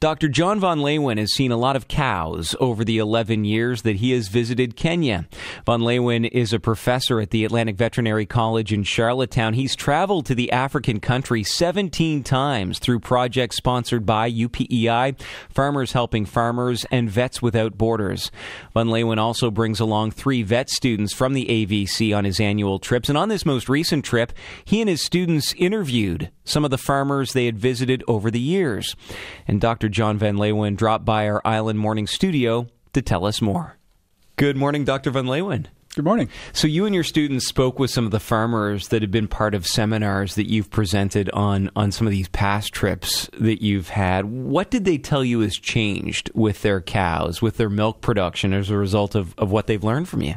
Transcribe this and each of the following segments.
Dr. John VanLeeuwen has seen a lot of cows over the 11 years that he has visited Kenya. VanLeeuwen is a professor at the Veterinary College in Charlottetown. He's traveled to the African country 17 times through projects sponsored by UPEI, Farmers Helping Farmers, and Vets Without Borders. VanLeeuwen also brings along 3 vet students from the AVC on his annual trips. And on this most recent trip, he and his students interviewed some of the farmers they had visited over the years. And Dr. John VanLeeuwen dropped by our Island Morning studio to tell us more. Good morning, Dr. VanLeeuwen. Good morning. So you and your students spoke with some of the farmers that have been part of seminars that you've presented on some of these past trips that you've had. What did they tell you has changed with their cows, with their milk production as a result of what they've learned from you?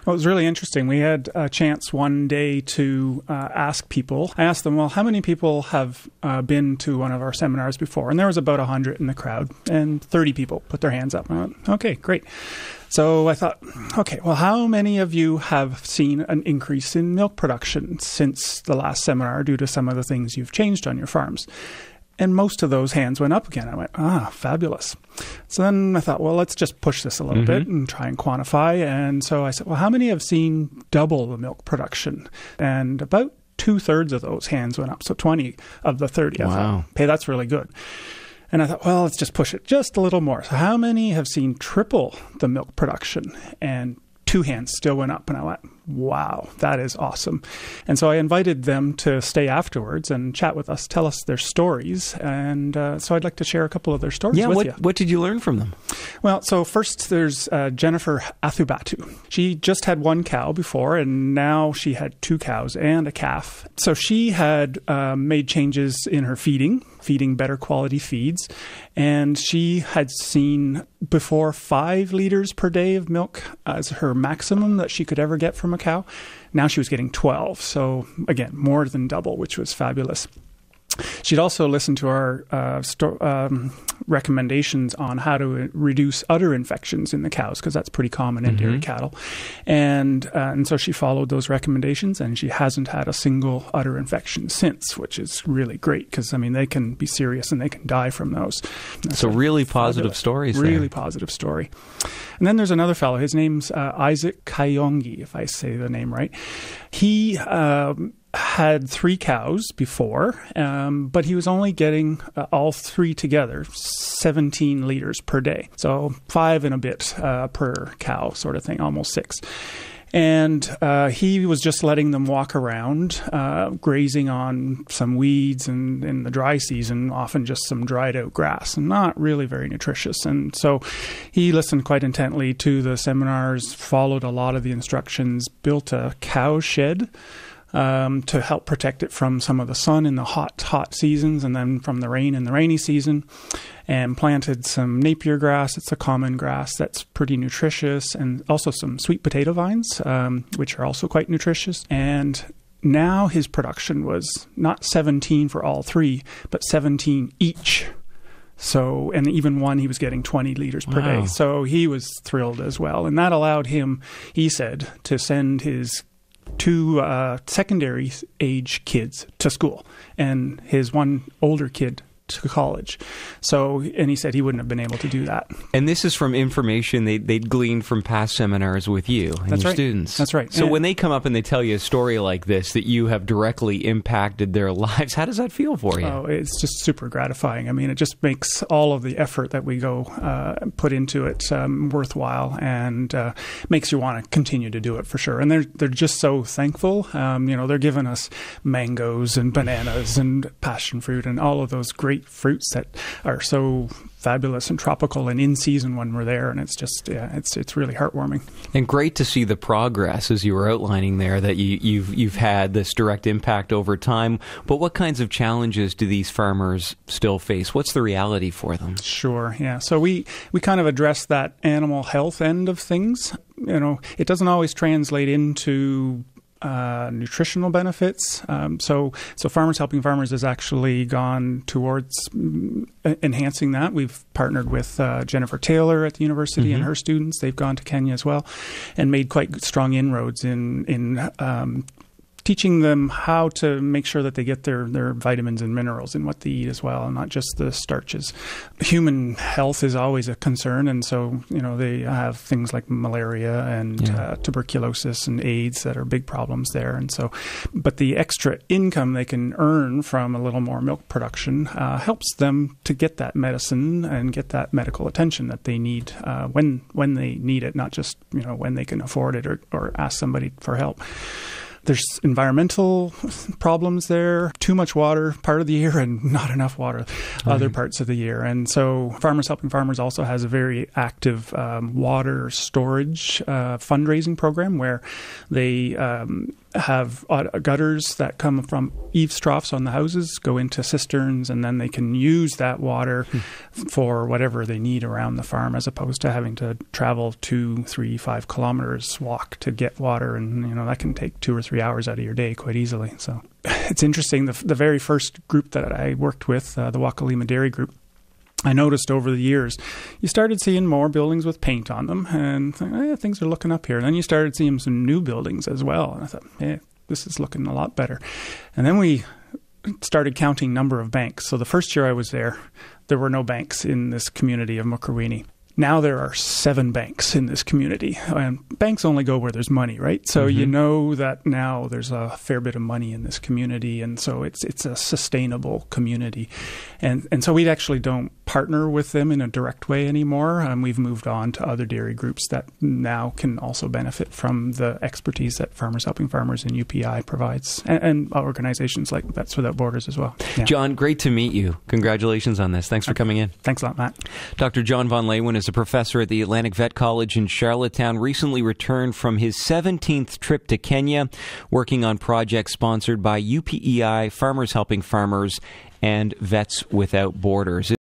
Well, it was really interesting. We had a chance one day to ask people. I asked them, well, how many people have been to one of our seminars before? And there was about 100 in the crowd, and 30 people put their hands up. I went, okay, great. So I thought, okay, well, how many of you have seen an increase in milk production since the last seminar due to some of the things you've changed on your farms? And most of those hands went up again. I went, fabulous. So then I thought, well, let's just push this a little bit and try and quantify. And so I said, well, how many have seen double the milk production? And about 2/3 of those hands went up. So 20 of the 30. Wow. I thought, hey, that's really good. And I thought, well, let's just push it just a little more. So how many have seen triple the milk production? And 2 hands still went up. And I went, wow, that is awesome. And so I invited them to stay afterwards and chat with us, tell us their stories. And so I'd like to share a couple of their stories with you. What did you learn from them? Well, so first there's Jennifer Athubatu. She just had 1 cow before, and now she had 2 cows and a calf. So she had made changes in her feeding better quality feeds. And she had seen before 5 liters per day of milk as her maximum that she could ever get from a cow. Now she was getting 12. So again, more than double, which was fabulous. She'd also listened to our recommendations on how to reduce udder infections in the cows, because that's pretty common in dairy cattle. And so she followed those recommendations, and she hasn't had a single udder infection since, which is really great, because, I mean, they can be serious and they can die from those. So really positive stories there. Really positive story. And then there's another fellow. His name's Isaac Kayongi, if I say the name right. He had 3 cows before, but he was only getting all 3 together 17 liters per day. So 5 and a bit per cow sort of thing, almost 6. And he was just letting them walk around, grazing on some weeds, and in the dry season, often just some dried out grass, and not really very nutritious. And so he listened quite intently to the seminars, followed a lot of the instructions, built a cow shed to help protect it from some of the sun in the hot seasons, and then from the rain in the rainy season, and planted some Napier grass. It's a common grass that's pretty nutritious, and also some sweet potato vines, which are also quite nutritious. And now his production was not 17 for all 3, but 17 each. So, and even one, he was getting 20 liters per day. So he was thrilled as well. And that allowed him, he said, to send his 2 secondary age kids to school, and his 1 older kid to college. So, and he said he wouldn't have been able to do that. And this is from information they'd gleaned from past seminars with you and your students. That's right. So when they come up and they tell you a story like this, that you have directly impacted their lives, how does that feel for you? Oh, it's just super gratifying. I mean, it just makes all of the effort that we go put into it worthwhile, and makes you want to continue to do it for sure. And they're just so thankful. They're giving us mangoes and bananas and passion fruit and all of those great fruits that are so fabulous and tropical and in season when we're there, and it's just it's really heartwarming. And great to see the progress, as you were outlining there, that you've had this direct impact over time. But what kinds of challenges do these farmers still face? What's the reality for them? Sure, yeah. So we kind of address that animal health end of things. It doesn't always translate into nutritional benefits. So Farmers Helping Farmers has actually gone towards enhancing that. We've partnered with Jennifer Taylor at the university and her students. They've gone to Kenya as well and made quite strong inroads in teaching them how to make sure that they get their vitamins and minerals in what they eat as well, and not just the starches. Human health is always a concern, and so they have things like malaria and tuberculosis and AIDS that are big problems there. And so, but the extra income they can earn from a little more milk production helps them to get that medicine and get that medical attention that they need when they need it, not just when they can afford it or ask somebody for help. There's environmental problems there, too much water part of the year and not enough water other parts of the year. And so Farmers Helping Farmers also has a very active water storage fundraising program where they have gutters that come from eaves troughs on the houses, go into cisterns, and then they can use that water for whatever they need around the farm, as opposed to having to travel 2, 3, 5 kilometers walk to get water. And, that can take 2 or 3 hours out of your day quite easily. So it's interesting. The very first group that I worked with, the Wakalima Dairy Group, I noticed over the years, you started seeing more buildings with paint on them, and things are looking up here. And then you started seeing some new buildings as well. And I thought, this is looking a lot better. And then we started counting number of banks. So the first year I was there were no banks in this community of Mukurweini. Now there are 7 banks in this community, and banks only go where there's money, right? So you know that now there's a fair bit of money in this community, and so it's a sustainable community. And so we actually don't partner with them in a direct way anymore, and we've moved on to other dairy groups that now can also benefit from the expertise that Farmers Helping Farmers and UPI provides, and organizations like Vets Without Borders as well. Yeah. John, great to meet you. Congratulations on this. Thanks for coming in. Thanks a lot, Matt. Dr. John VanLeeuwen is a professor at the Atlantic Vet College in Charlottetown, recently returned from his 17th trip to Kenya, working on projects sponsored by UPEI, Farmers Helping Farmers, and Vets Without Borders.